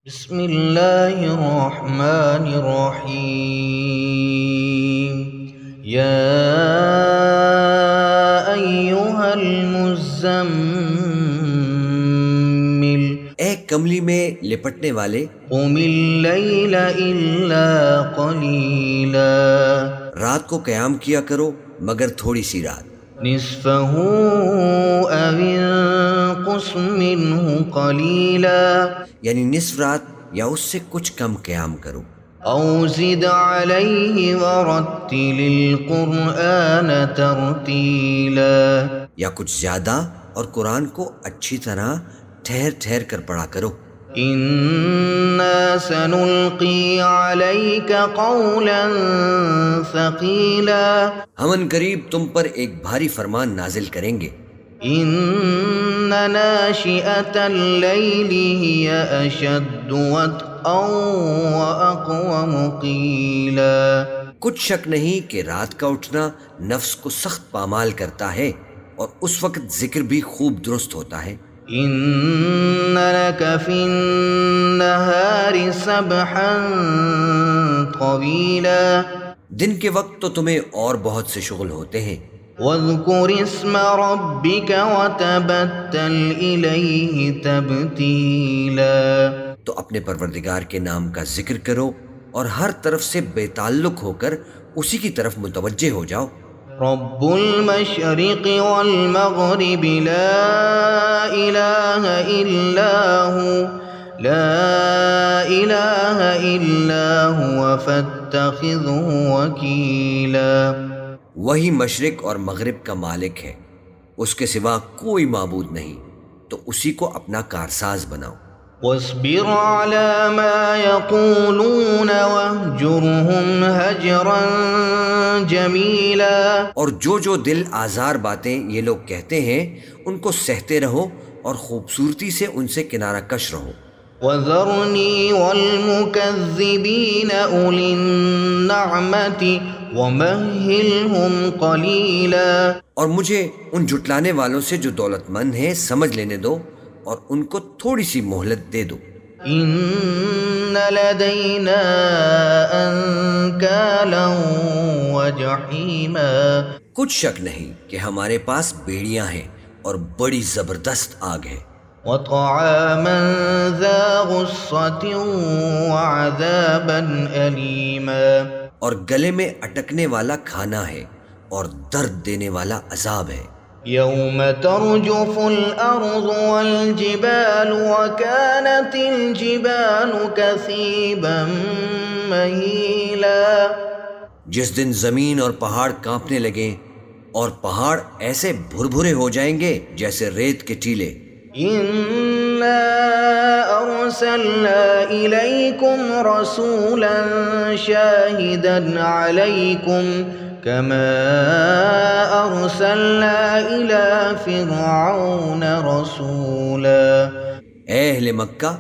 بسم اللہ الرحمن الرحیم یا ایہا المزمل، اے کملی میں لپٹنے والے، قم اللیل الا قلیلا، رات کو قیام کیا کرو مگر تھوڑی سی رات، نصفہ او انقص منہ قلیلا، یعنی نصف رات یا اس سے کچھ کم قیام کرو، او زد علیہ ورتل القرآن ترتیلا، یا کچھ زیادہ اور قرآن کو اچھی طرح ٹھہر ٹھہر کر پڑھا کرو، انا سنلقی علیک قولا ثقیلا، ہم ان قریب تم پر ایک بھاری فرمان نازل کریں گے، ان ناشئۃ اللیل ہی اشد وطئا واقوم قیلا، کچھ شک نہیں کہ رات کا اٹھنا نفس کو سخت پامال کرتا ہے اور اس وقت ذکر بھی خوب درست ہوتا ہے، ان لک فی النہار سبحا طویلا، دن کے وقت تو تمہیں اور بہت سے شغل ہوتے ہیں، واذکر اسم ربک وتبتل الیہ تبتیلا، تو اپنے پروردگار کے نام کا ذکر کرو اور ہر طرف سے بے تعلق ہو کر اسی کی طرف متوجہ ہو جاؤ، رب المشرق والمغرب لا الہ الا هو فاتخذہ وکیلا، وہی مشرق اور مغرب کا مالک ہے، اس کے سوا کوئی معبود نہیں، تو اسی کو اپنا کارساز بناؤ، واصبر على ما يقولون واهجرهم هجرا جمیلا، اور جو دل آزار باتیں یہ لوگ کہتے ہیں ان کو سہتے رہو اور خوبصورتی سے ان سے کنارہ کش رہو، وذرنی والمکذبین اولی النعمت ومہلہم قلیلا، اور مجھے ان جھٹلانے والوں سے جو دولت مند ہیں سمجھ لینے دو اور ان کو تھوڑی سی مہلت دے دو، ان لدینا انکالا وجحیما، کچھ شک نہیں کہ ہمارے پاس بیڑیاں ہیں اور بڑی زبردست آگ ہے، وطعاما ذا غصة وعذابا أليما، اور گلے میں اٹکنے والا کھانا ہے اور درد دینے والا عذاب ہے، يوم ترجف الأرض والجبال وكانت الجبال كثيبا مهيلا، جس دن زمین اور پہاڑ کانپنے لگیں اور پہاڑ ایسے بھربھرے ہو جائیں گے جیسے ریت کے ٹیلے، إنا أرسلنا إليكم رسولا شاهدا عليكم كما أرسلنا إلى فرعون رسولا، اے اہل مکہ،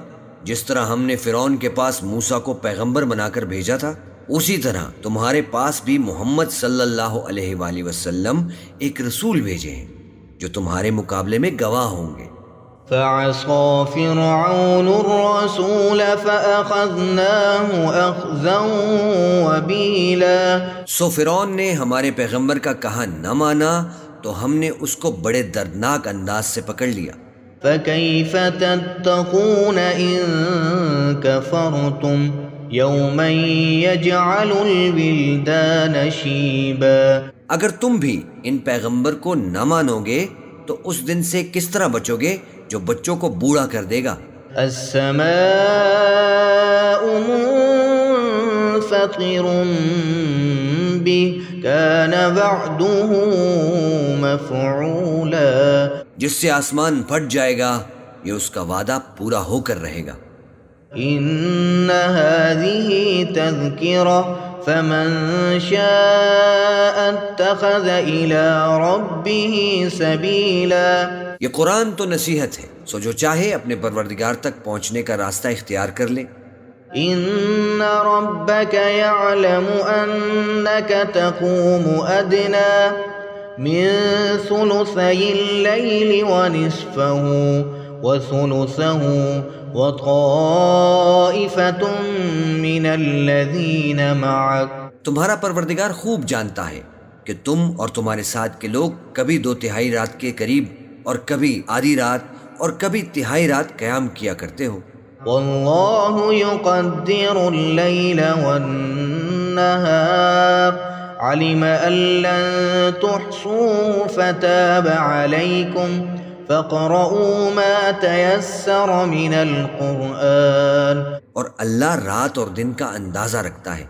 جس طرح ہم نے فرعون کے پاس موسیٰ کو پیغمبر بنا کر بھیجا تھا، اسی طرح تمہارے پاس بھی محمد صلی اللہ علیہ وآلہ وسلم ایک رسول بھیجے ہیں جو تمہارے مقابلے میں گواہ ہوں گے، فعصى فرعون الرسول فأخذناه أخذا وبيلا، سو فرعون نے ہمارے پیغمبر کا کہا نہ مانا تو ہم نے اس کو بڑے دردناک انداز سے پکڑ لیا، فكيف تتقون إن كفرتم يوما يجعل الولدان شيبا، اگر تم بھی ان پیغمبر کو نہ مانو گے تو اس دن سے کس طرح بچو گے جو بچوں کو بوڑھا کر دے گا، السماء منفطر به كان وعده مفعولا، جس سے آسمان پھٹ جائے گا یہ اس کا وعدہ پورا ہو کر رہے گا، ان هذه تذکرہ فمن شاء اتخذ الى ربه سبیلا، یہ قرآن تو نصیحت ہے، سو جو چاہے اپنے پروردگار تک پہنچنے کا راستہ اختیار کر لے، ان ربک یعلم انک تقوم ادنی من ثلثی اللیل ونصفہ وثلثه وطائفة من الذين معك. تمہارا پروردگار خوب جانتا ہے کہ تم اور تمہارے ساتھ کے لوگ کبھی 2/3 رات کے قریب اور کبھی آدھی رات اور کبھی تہائی رات قیام کیا کرتے ہو. واللہ یقدر اللیل والنہار علم ان لن تحصوه فتاب علیکم فاقرؤوا ما تیسر من القرآن. اور اللہ رات اور دن کا اندازہ رکھتا ہے.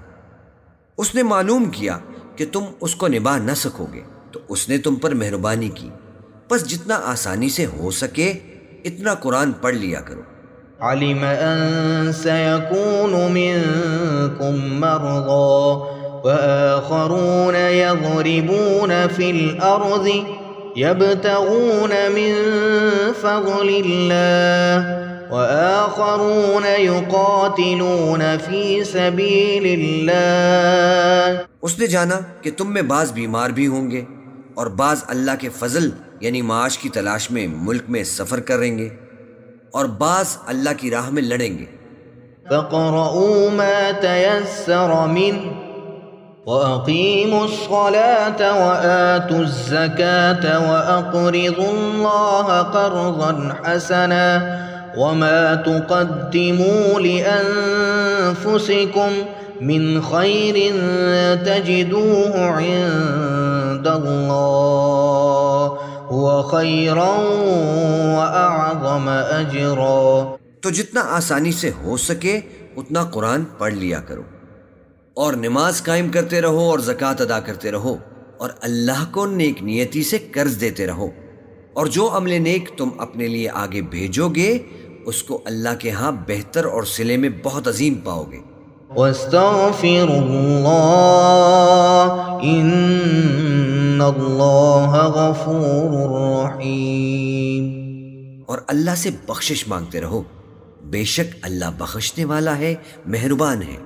اس نے معلوم کیا کہ تم اس کو نبھا نہ سکو گے تو اس نے تم پر مہربانی کی، بس جتنا آسانی سے ہو سکے اتنا قرآن پڑھ لیا کرو. علم ان سيكون منكم مرضى وآخرون يضربون في الأرض يبتغون من فضل الله وآخرون يقاتلون في سبيل الله. اس نے جانا کہ تم میں بعض بیمار بھی ہوں گے اور بعض اللہ کے فضل یعنی معاش کی تلاش میں ملک میں سفر کریں گے اور بعض اللہ کی راہ میں لڑیں گے. فَاقْرَؤُوا مَا تَيَسَّرَ مِنْهُ وَأَقِيمُوا الصَّلَاةَ وَآتُوا الزَّكَاةَ وَأَقْرِضُوا اللَّهَ قَرْضًا حَسَنًا وَمَا تُقَدِّمُوا لِأَنفُسِكُمْ مِنْ خَيْرٍ تَجِدُوهُ عِندَ اللَّهِ هُوَ خَيْرًا وَأَعْظَمَ أَجْرًا. تو جتنا آسانی سے ہو سکے اتنا قرآن پڑھ لیا کرو اور نماز قائم کرتے رہو اور زکوٰۃ ادا کرتے رہو اور اللہ کو نیک نیتی سے قرض دیتے رہو، اور جو عمل نیک تم اپنے لیے آگے بھیجو گے اس کو اللہ کے ہاں بہتر اور صلے میں بہت عظیم پاؤ گے. وَاسْتَغْفِرُوا اللَّهَ إِنَّ اللَّهَ غَفُورٌ رَحِيمٌ. اور اللہ سے بخشش مانگتے رہو، بے شک اللہ بخشنے والا ہے، مہربان ہے.